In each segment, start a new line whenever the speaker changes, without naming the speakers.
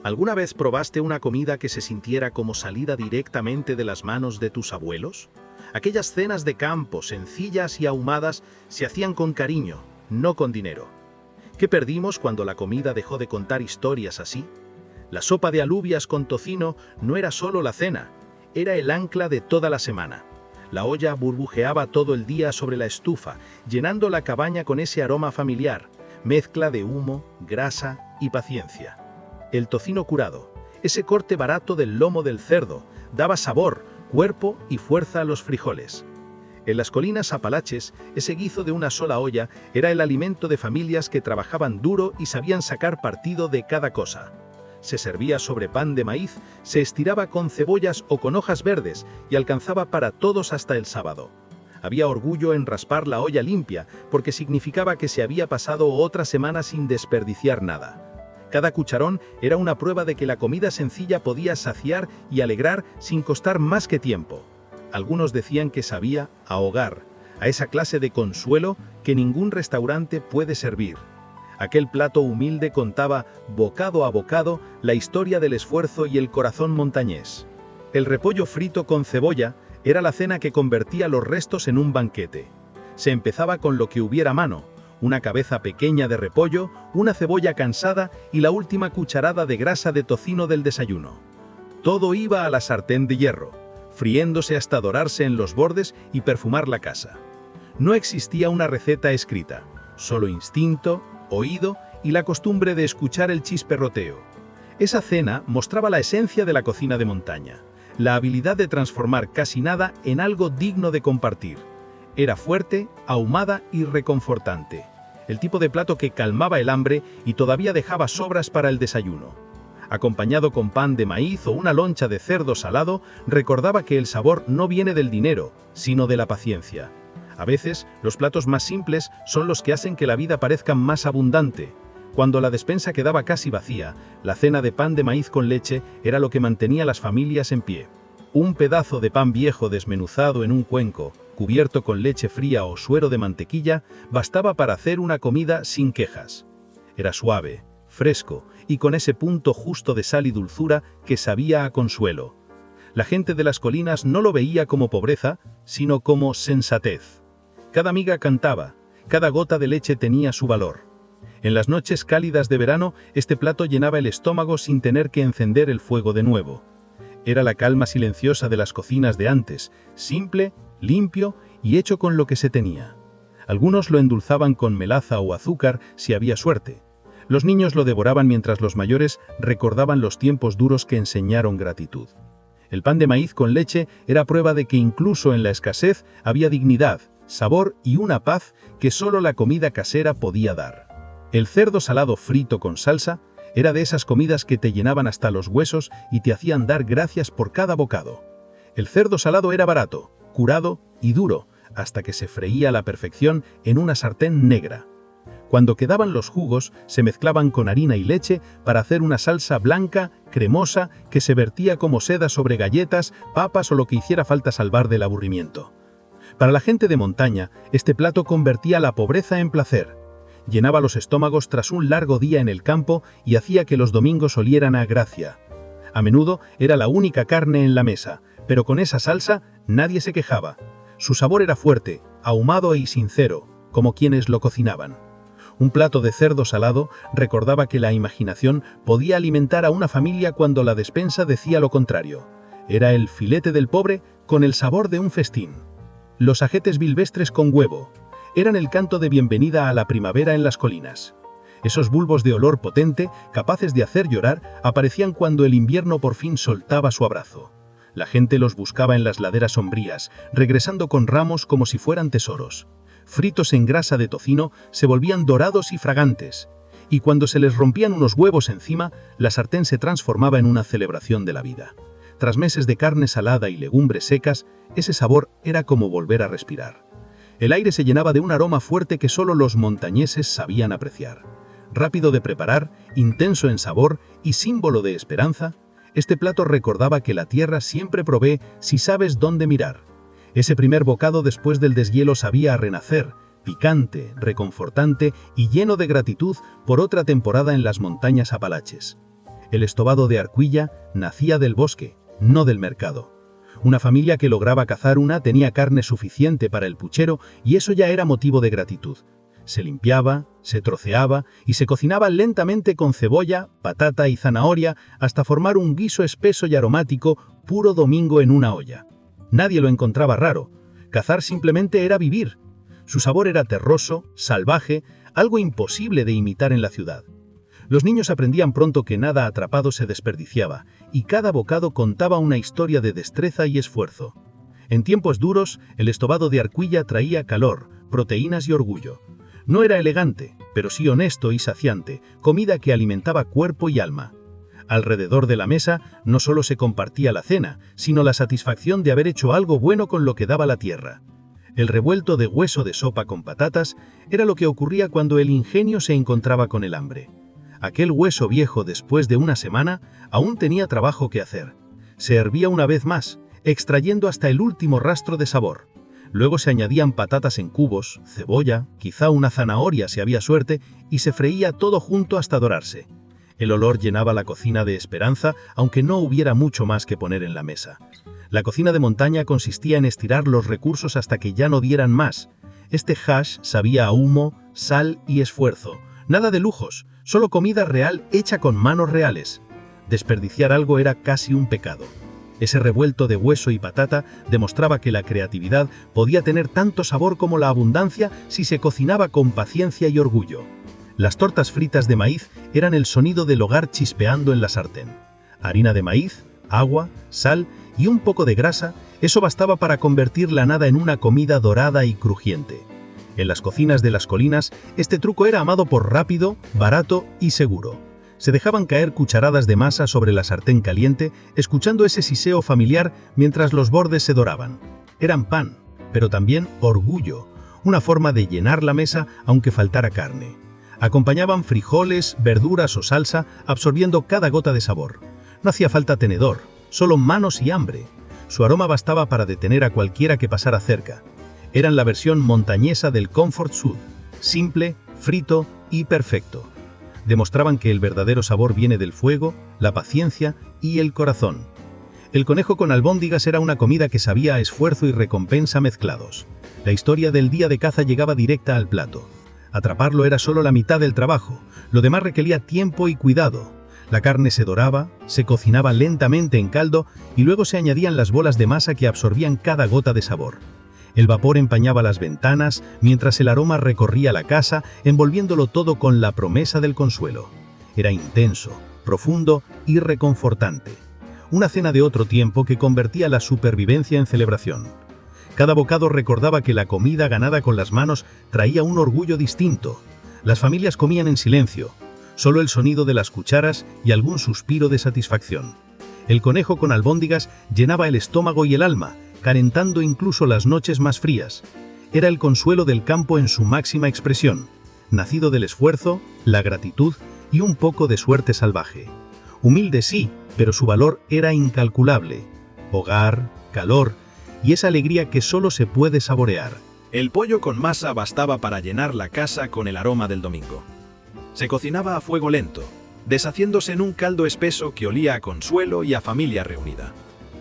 ¿Alguna vez probaste una comida que se sintiera como salida directamente de las manos de tus abuelos? Aquellas cenas de campo, sencillas y ahumadas, se hacían con cariño, no con dinero. ¿Qué perdimos cuando la comida dejó de contar historias así? La sopa de alubias con tocino no era solo la cena, era el ancla de toda la semana. La olla burbujeaba todo el día sobre la estufa, llenando la cabaña con ese aroma familiar, mezcla de humo, grasa y paciencia. El tocino curado, ese corte barato del lomo del cerdo, daba sabor, cuerpo y fuerza a los frijoles. En las colinas Apalaches, ese guiso de una sola olla era el alimento de familias que trabajaban duro y sabían sacar partido de cada cosa. Se servía sobre pan de maíz, se estiraba con cebollas o con hojas verdes y alcanzaba para todos hasta el sábado. Había orgullo en raspar la olla limpia, porque significaba que se había pasado otra semana sin desperdiciar nada. Cada cucharón era una prueba de que la comida sencilla podía saciar y alegrar sin costar más que tiempo. Algunos decían que sabía a hogar, a esa clase de consuelo que ningún restaurante puede servir. Aquel plato humilde contaba, bocado a bocado, la historia del esfuerzo y el corazón montañés. El repollo frito con cebolla era la cena que convertía los restos en un banquete. Se empezaba con lo que hubiera a mano: una cabeza pequeña de repollo, una cebolla cansada y la última cucharada de grasa de tocino del desayuno. Todo iba a la sartén de hierro, friéndose hasta dorarse en los bordes y perfumar la casa. No existía una receta escrita, solo instinto, oído y la costumbre de escuchar el chisperroteo. Esa cena mostraba la esencia de la cocina de montaña, la habilidad de transformar casi nada en algo digno de compartir. Era fuerte, ahumada y reconfortante. El tipo de plato que calmaba el hambre y todavía dejaba sobras para el desayuno. Acompañado con pan de maíz o una loncha de cerdo salado, recordaba que el sabor no viene del dinero, sino de la paciencia. A veces, los platos más simples son los que hacen que la vida parezca más abundante. Cuando la despensa quedaba casi vacía, la cena de pan de maíz con leche era lo que mantenía las familias en pie. Un pedazo de pan viejo desmenuzado en un cuenco, cubierto con leche fría o suero de mantequilla, bastaba para hacer una comida sin quejas. Era suave, fresco y con ese punto justo de sal y dulzura que sabía a consuelo. La gente de las colinas no lo veía como pobreza, sino como sensatez. Cada miga cantaba, cada gota de leche tenía su valor. En las noches cálidas de verano, este plato llenaba el estómago sin tener que encender el fuego de nuevo. Era la calma silenciosa de las cocinas de antes, simple, limpio y hecho con lo que se tenía. Algunos lo endulzaban con melaza o azúcar si había suerte. Los niños lo devoraban mientras los mayores recordaban los tiempos duros que enseñaron gratitud. El pan de maíz con leche era prueba de que incluso en la escasez había dignidad, sabor y una paz que solo la comida casera podía dar. El cerdo salado frito con salsa era de esas comidas que te llenaban hasta los huesos y te hacían dar gracias por cada bocado. El cerdo salado era barato, curado y duro, hasta que se freía a la perfección en una sartén negra. Cuando quedaban los jugos, se mezclaban con harina y leche para hacer una salsa blanca, cremosa, que se vertía como seda sobre galletas, papas o lo que hiciera falta salvar del aburrimiento. Para la gente de montaña, este plato convertía la pobreza en placer. Llenaba los estómagos tras un largo día en el campo y hacía que los domingos olieran a gracia. A menudo era la única carne en la mesa, pero con esa salsa nadie se quejaba. Su sabor era fuerte, ahumado y sincero, como quienes lo cocinaban. Un plato de cerdo salado recordaba que la imaginación podía alimentar a una familia cuando la despensa decía lo contrario. Era el filete del pobre con el sabor de un festín. Los ajetes bilvestres con huevo eran el canto de bienvenida a la primavera en las colinas. Esos bulbos de olor potente, capaces de hacer llorar, aparecían cuando el invierno por fin soltaba su abrazo. La gente los buscaba en las laderas sombrías, regresando con ramos como si fueran tesoros. Fritos en grasa de tocino, se volvían dorados y fragantes. Y cuando se les rompían unos huevos encima, la sartén se transformaba en una celebración de la vida. Tras meses de carne salada y legumbres secas, ese sabor era como volver a respirar. El aire se llenaba de un aroma fuerte que solo los montañeses sabían apreciar. Rápido de preparar, intenso en sabor y símbolo de esperanza, este plato recordaba que la tierra siempre provee si sabes dónde mirar. Ese primer bocado después del deshielo sabía a renacer, picante, reconfortante y lleno de gratitud por otra temporada en las montañas Apalaches. El estobado de arcuilla nacía del bosque, no del mercado. Una familia que lograba cazar una tenía carne suficiente para el puchero y eso ya era motivo de gratitud. Se limpiaba, se troceaba y se cocinaba lentamente con cebolla, patata y zanahoria hasta formar un guiso espeso y aromático puro domingo en una olla. Nadie lo encontraba raro. Cazar simplemente era vivir. Su sabor era terroso, salvaje, algo imposible de imitar en la ciudad. Los niños aprendían pronto que nada atrapado se desperdiciaba, y cada bocado contaba una historia de destreza y esfuerzo. En tiempos duros, el estobado de arcuilla traía calor, proteínas y orgullo. No era elegante, pero sí honesto y saciante, comida que alimentaba cuerpo y alma. Alrededor de la mesa no solo se compartía la cena, sino la satisfacción de haber hecho algo bueno con lo que daba la tierra. El revuelto de hueso de sopa con patatas era lo que ocurría cuando el ingenio se encontraba con el hambre. Aquel hueso viejo después de una semana aún tenía trabajo que hacer. Se hervía una vez más, extrayendo hasta el último rastro de sabor. Luego se añadían patatas en cubos, cebolla, quizá una zanahoria si había suerte, y se freía todo junto hasta dorarse. El olor llenaba la cocina de esperanza, aunque no hubiera mucho más que poner en la mesa. La cocina de montaña consistía en estirar los recursos hasta que ya no dieran más. Este hash sabía a humo, sal y esfuerzo. Nada de lujos, solo comida real hecha con manos reales. Desperdiciar algo era casi un pecado. Ese revuelto de hueso y patata demostraba que la creatividad podía tener tanto sabor como la abundancia si se cocinaba con paciencia y orgullo. Las tortas fritas de maíz eran el sonido del hogar chispeando en la sartén. Harina de maíz, agua, sal y un poco de grasa, eso bastaba para convertir la nada en una comida dorada y crujiente. En las cocinas de las colinas, este truco era amado por rápido, barato y seguro. Se dejaban caer cucharadas de masa sobre la sartén caliente, escuchando ese siseo familiar mientras los bordes se doraban. Eran pan, pero también orgullo, una forma de llenar la mesa aunque faltara carne. Acompañaban frijoles, verduras o salsa, absorbiendo cada gota de sabor. No hacía falta tenedor, solo manos y hambre. Su aroma bastaba para detener a cualquiera que pasara cerca. Eran la versión montañesa del comfort food, simple, frito y perfecto. Demostraban que el verdadero sabor viene del fuego, la paciencia y el corazón. El conejo con albóndigas era una comida que sabía a esfuerzo y recompensa mezclados. La historia del día de caza llegaba directa al plato. Atraparlo era solo la mitad del trabajo, lo demás requería tiempo y cuidado. La carne se doraba, se cocinaba lentamente en caldo y luego se añadían las bolas de masa que absorbían cada gota de sabor. El vapor empañaba las ventanas, mientras el aroma recorría la casa, envolviéndolo todo con la promesa del consuelo. Era intenso, profundo y reconfortante. Una cena de otro tiempo que convertía la supervivencia en celebración. Cada bocado recordaba que la comida ganada con las manos traía un orgullo distinto. Las familias comían en silencio, solo el sonido de las cucharas y algún suspiro de satisfacción. El conejo con albóndigas llenaba el estómago y el alma, calentando incluso las noches más frías. Era el consuelo del campo en su máxima expresión, nacido del esfuerzo, la gratitud y un poco de suerte salvaje. Humilde sí, pero su valor era incalculable. Hogar, calor y esa alegría que solo se puede saborear.
El pollo con masa bastaba para llenar la casa con el aroma del domingo. Se cocinaba a fuego lento, deshaciéndose en un caldo espeso que olía a consuelo y a familia reunida.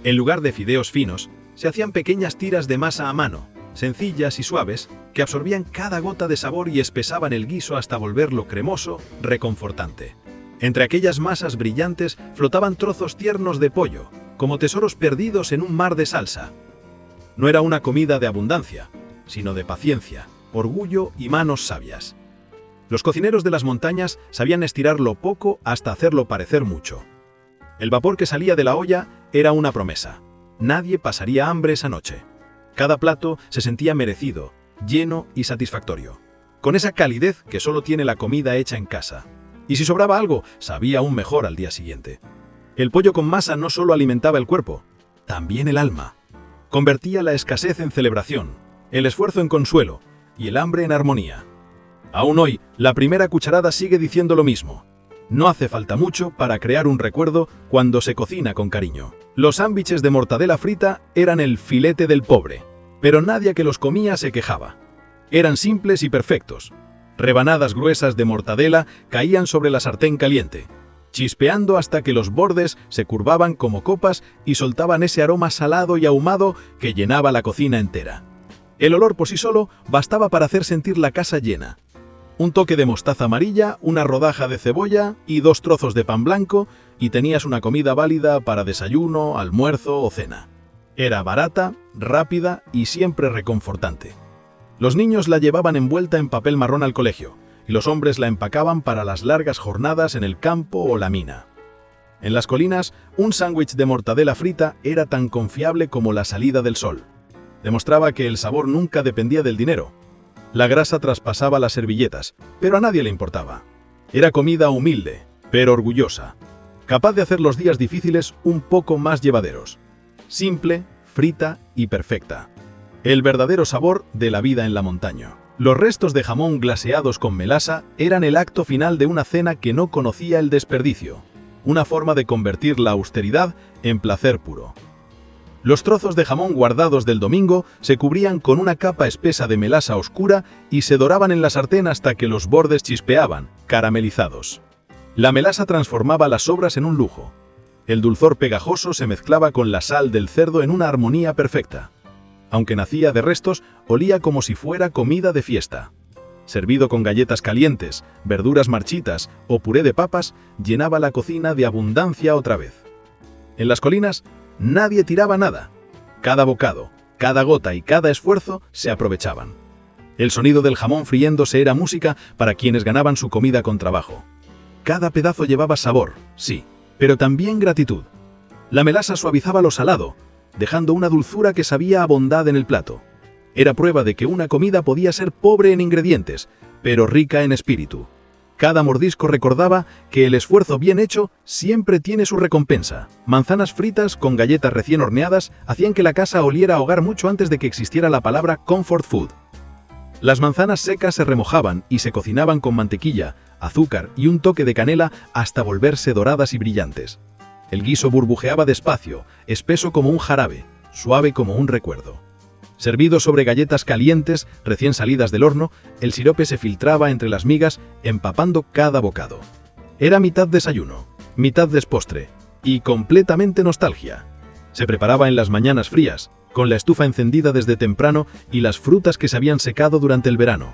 En lugar de fideos finos, se hacían pequeñas tiras de masa a mano, sencillas y suaves, que absorbían cada gota de sabor y espesaban el guiso hasta volverlo cremoso, reconfortante. Entre aquellas masas brillantes flotaban trozos tiernos de pollo, como tesoros perdidos en un mar de salsa. No era una comida de abundancia, sino de paciencia, orgullo y manos sabias. Los cocineros de las montañas sabían estirar lo poco hasta hacerlo parecer mucho. El vapor que salía de la olla era una promesa. Nadie pasaría hambre esa noche. Cada plato se sentía merecido, lleno y satisfactorio. Con esa calidez que solo tiene la comida hecha en casa. Y si sobraba algo, sabía aún mejor al día siguiente. El pollo con masa no solo alimentaba el cuerpo, también el alma. Convertía la escasez en celebración, el esfuerzo en consuelo y el hambre en armonía. Aún hoy, la primera cucharada sigue diciendo lo mismo. No hace falta mucho para crear un recuerdo cuando se cocina con cariño. Los sándwiches de mortadela frita eran el filete del pobre, pero nadie que los comía se quejaba. Eran simples y perfectos. Rebanadas gruesas de mortadela caían sobre la sartén caliente. chispeando hasta que los bordes se curvaban como copas y soltaban ese aroma salado y ahumado que llenaba la cocina entera. El olor por sí solo bastaba para hacer sentir la casa llena. Un toque de mostaza amarilla, una rodaja de cebolla y 2 trozos de pan blanco, y tenías una comida válida para desayuno, almuerzo o cena. Era barata, rápida y siempre reconfortante. Los niños la llevaban envuelta en papel marrón al colegio, y los hombres la empacaban para las largas jornadas en el campo o la mina. En las colinas, un sándwich de mortadela frita era tan confiable como la salida del sol. Demostraba que el sabor nunca dependía del dinero. La grasa traspasaba las servilletas, pero a nadie le importaba. Era comida humilde, pero orgullosa, capaz de hacer los días difíciles un poco más llevaderos. Simple, frita y perfecta. El verdadero sabor de la vida en la montaña. Los restos de jamón glaseados con melasa eran el acto final de una cena que no conocía el desperdicio, una forma de convertir la austeridad en placer puro. Los trozos de jamón guardados del domingo se cubrían con una capa espesa de melasa oscura y se doraban en la sartén hasta que los bordes chispeaban, caramelizados. La melasa transformaba las sobras en un lujo. El dulzor pegajoso se mezclaba con la sal del cerdo en una armonía perfecta. Aunque nacía de restos, olía como si fuera comida de fiesta. Servido con galletas calientes, verduras marchitas o puré de papas, llenaba la cocina de abundancia otra vez. En las colinas, nadie tiraba nada. Cada bocado, cada gota y cada esfuerzo se aprovechaban. El sonido del jamón friéndose era música para quienes ganaban su comida con trabajo. Cada pedazo llevaba sabor, sí, pero también gratitud. La melasa suavizaba lo salado, dejando una dulzura que sabía a bondad en el plato. Era prueba de que una comida podía ser pobre en ingredientes, pero rica en espíritu. Cada mordisco recordaba que el esfuerzo bien hecho siempre tiene su recompensa. Manzanas fritas con galletas recién horneadas hacían que la casa oliera a hogar mucho antes de que existiera la palabra comfort food. Las manzanas secas se remojaban y se cocinaban con mantequilla, azúcar y un toque de canela hasta volverse doradas y brillantes. El guiso burbujeaba despacio, espeso como un jarabe, suave como un recuerdo. Servido sobre galletas calientes, recién salidas del horno, el sirope se filtraba entre las migas, empapando cada bocado. Era mitad desayuno, mitad despostre, y completamente nostalgia. Se preparaba en las mañanas frías, con la estufa encendida desde temprano y las frutas que se habían secado durante el verano.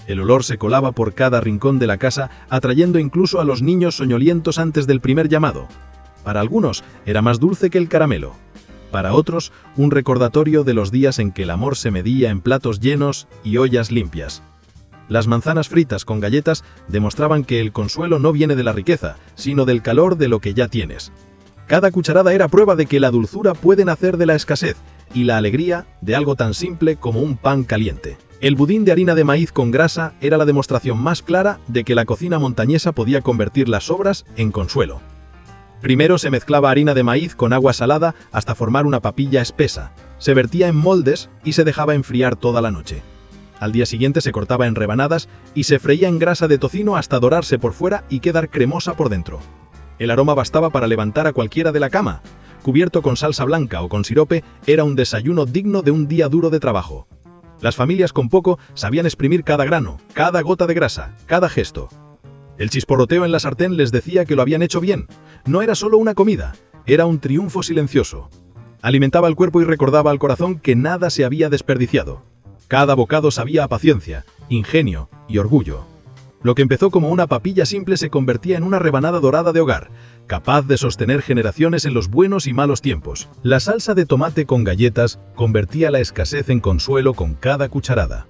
El olor se colaba por cada rincón de la casa, atrayendo incluso a los niños soñolientos antes del primer llamado. Para algunos era más dulce que el caramelo. Para otros, un recordatorio de los días en que el amor se medía en platos llenos y ollas limpias. Las manzanas fritas con galletas demostraban que el consuelo no viene de la riqueza, sino del calor de lo que ya tienes. Cada cucharada era prueba de que la dulzura puede nacer de la escasez y la alegría de algo tan simple como un pan caliente. El budín de harina de maíz con grasa era la demostración más clara de que la cocina montañesa podía convertir las sobras en consuelo. Primero se mezclaba harina de maíz con agua salada hasta formar una papilla espesa. Se vertía en moldes y se dejaba enfriar toda la noche. Al día siguiente se cortaba en rebanadas y se freía en grasa de tocino hasta dorarse por fuera y quedar cremosa por dentro. El aroma bastaba para levantar a cualquiera de la cama. Cubierto con salsa blanca o con sirope, era un desayuno digno de un día duro de trabajo. Las familias con poco sabían exprimir cada grano, cada gota de grasa, cada gesto. El chisporroteo en la sartén les decía que lo habían hecho bien. No era solo una comida, era un triunfo silencioso. Alimentaba al cuerpo y recordaba al corazón que nada se había desperdiciado. Cada bocado sabía a paciencia, ingenio y orgullo. Lo que empezó como una papilla simple se convertía en una rebanada dorada de hogar, capaz de sostener generaciones en los buenos y malos tiempos. La salsa de tomate con galletas convertía la escasez en consuelo con cada cucharada.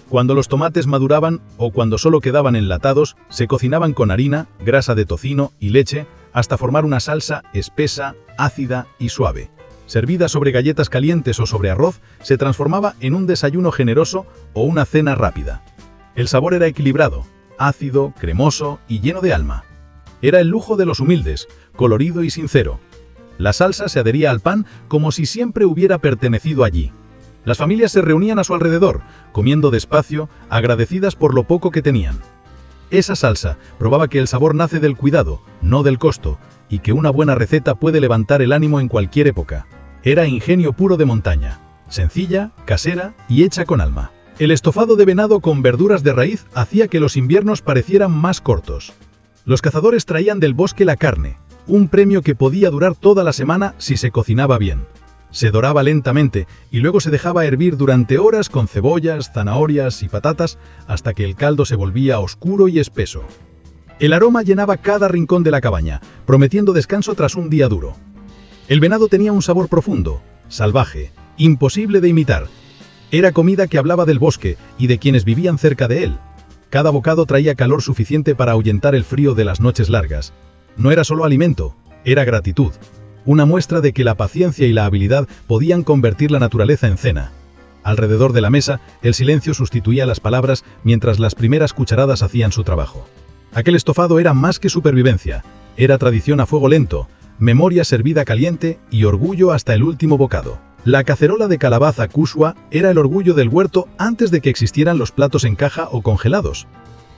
Cuando los tomates maduraban o cuando solo quedaban enlatados, se cocinaban con harina, grasa de tocino y leche hasta formar una salsa espesa, ácida y suave. Servida sobre galletas calientes o sobre arroz, se transformaba en un desayuno generoso o una cena rápida. El sabor era equilibrado, ácido, cremoso y lleno de alma. Era el lujo de los humildes, colorido y sincero. La salsa se adhería al pan como si siempre hubiera pertenecido allí. Las familias se reunían a su alrededor, comiendo despacio, agradecidas por lo poco que tenían. Esa salsa probaba que el sabor nace del cuidado, no del costo, y que una buena receta puede levantar el ánimo en cualquier época. Era ingenio puro de montaña, sencilla, casera y hecha con alma. El estofado de venado con verduras de raíz hacía que los inviernos parecieran más cortos. Los cazadores traían del bosque la carne, un premio que podía durar toda la semana si se cocinaba bien. Se doraba lentamente y luego se dejaba hervir durante horas con cebollas, zanahorias y patatas hasta que el caldo se volvía oscuro y espeso. El aroma llenaba cada rincón de la cabaña, prometiendo descanso tras un día duro. El venado tenía un sabor profundo, salvaje, imposible de imitar. Era comida que hablaba del bosque y de quienes vivían cerca de él. Cada bocado traía calor suficiente para ahuyentar el frío de las noches largas. No era solo alimento, era gratitud. Una muestra de que la paciencia y la habilidad podían convertir la naturaleza en cena. Alrededor de la mesa, el silencio sustituía las palabras mientras las primeras cucharadas hacían su trabajo. Aquel estofado era más que supervivencia, era tradición a fuego lento, memoria servida caliente y orgullo hasta el último bocado. La cacerola de calabaza Kushwa era el orgullo del huerto antes de que existieran los platos en caja o congelados.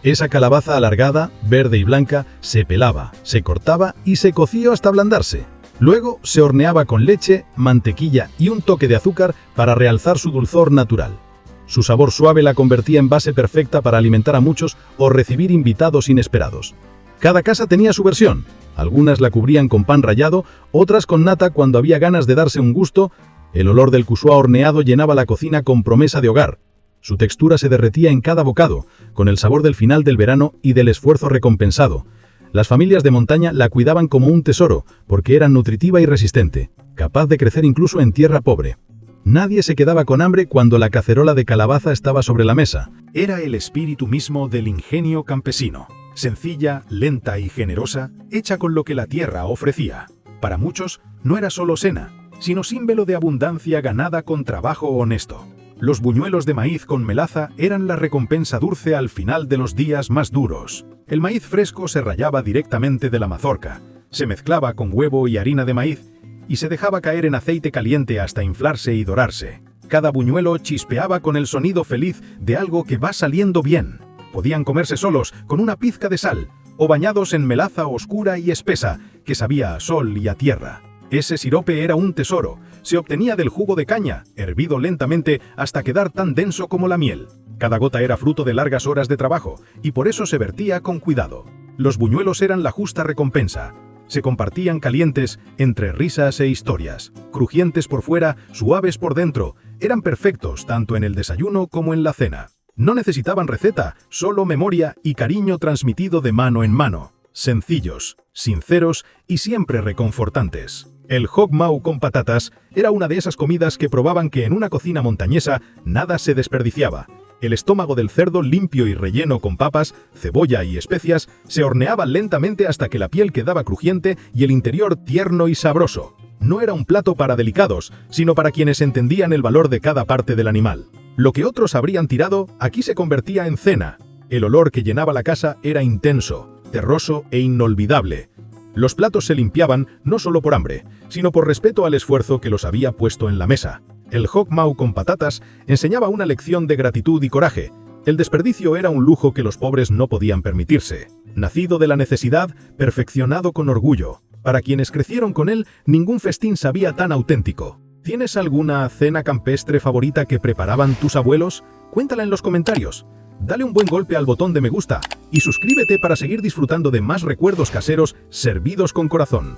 Esa calabaza alargada, verde y blanca, se pelaba, se cortaba y se cocía hasta ablandarse. Luego se horneaba con leche, mantequilla y un toque de azúcar para realzar su dulzor natural. Su sabor suave la convertía en base perfecta para alimentar a muchos o recibir invitados inesperados. Cada casa tenía su versión. Algunas la cubrían con pan rallado, otras con nata cuando había ganas de darse un gusto. El olor del kushwa horneado llenaba la cocina con promesa de hogar. Su textura se derretía en cada bocado, con el sabor del final del verano y del esfuerzo recompensado. Las familias de montaña la cuidaban como un tesoro, porque era nutritiva y resistente, capaz de crecer incluso en tierra pobre. Nadie se quedaba con hambre cuando la cacerola de calabaza estaba sobre la mesa.
Era el espíritu mismo del ingenio campesino. Sencilla, lenta y generosa, hecha con lo que la tierra ofrecía. Para muchos, no era solo cena, sino símbolo de abundancia ganada con trabajo honesto. Los buñuelos de maíz con melaza eran la recompensa dulce al final de los días más duros. El maíz fresco se rallaba directamente de la mazorca, se mezclaba con huevo y harina de maíz y se dejaba caer en aceite caliente hasta inflarse y dorarse. Cada buñuelo chispeaba con el sonido feliz de algo que va saliendo bien. Podían comerse solos, con una pizca de sal, o bañados en melaza oscura y espesa, que sabía a sol y a tierra. Ese sirope era un tesoro. Se obtenía del jugo de caña, hervido lentamente hasta quedar tan denso como la miel. Cada gota era fruto de largas horas de trabajo, y por eso se vertía con cuidado. Los buñuelos eran la justa recompensa. Se compartían calientes, entre risas e historias. Crujientes por fuera, suaves por dentro. Eran perfectos tanto en el desayuno como en la cena. No necesitaban receta, solo memoria y cariño transmitido de mano en mano. Sencillos, sinceros y siempre reconfortantes. El hog mau con patatas era una de esas comidas que probaban que en una cocina montañesa nada se desperdiciaba. El estómago del cerdo limpio y relleno con papas, cebolla y especias se horneaba lentamente hasta que la piel quedaba crujiente y el interior tierno y sabroso. No era un plato para delicados, sino para quienes entendían el valor de cada parte del animal. Lo que otros habrían tirado, aquí se convertía en cena. El olor que llenaba la casa era intenso, terroso e inolvidable. Los platos se limpiaban no solo por hambre, sino por respeto al esfuerzo que los había puesto en la mesa. El hog mau con patatas enseñaba una lección de gratitud y coraje. El desperdicio era un lujo que los pobres no podían permitirse. Nacido de la necesidad, perfeccionado con orgullo. Para quienes crecieron con él, ningún festín sabía tan auténtico. ¿Tienes alguna cena campestre favorita que preparaban tus abuelos? Cuéntala en los comentarios. Dale un buen golpe al botón de me gusta y suscríbete para seguir disfrutando de más recuerdos caseros servidos con corazón.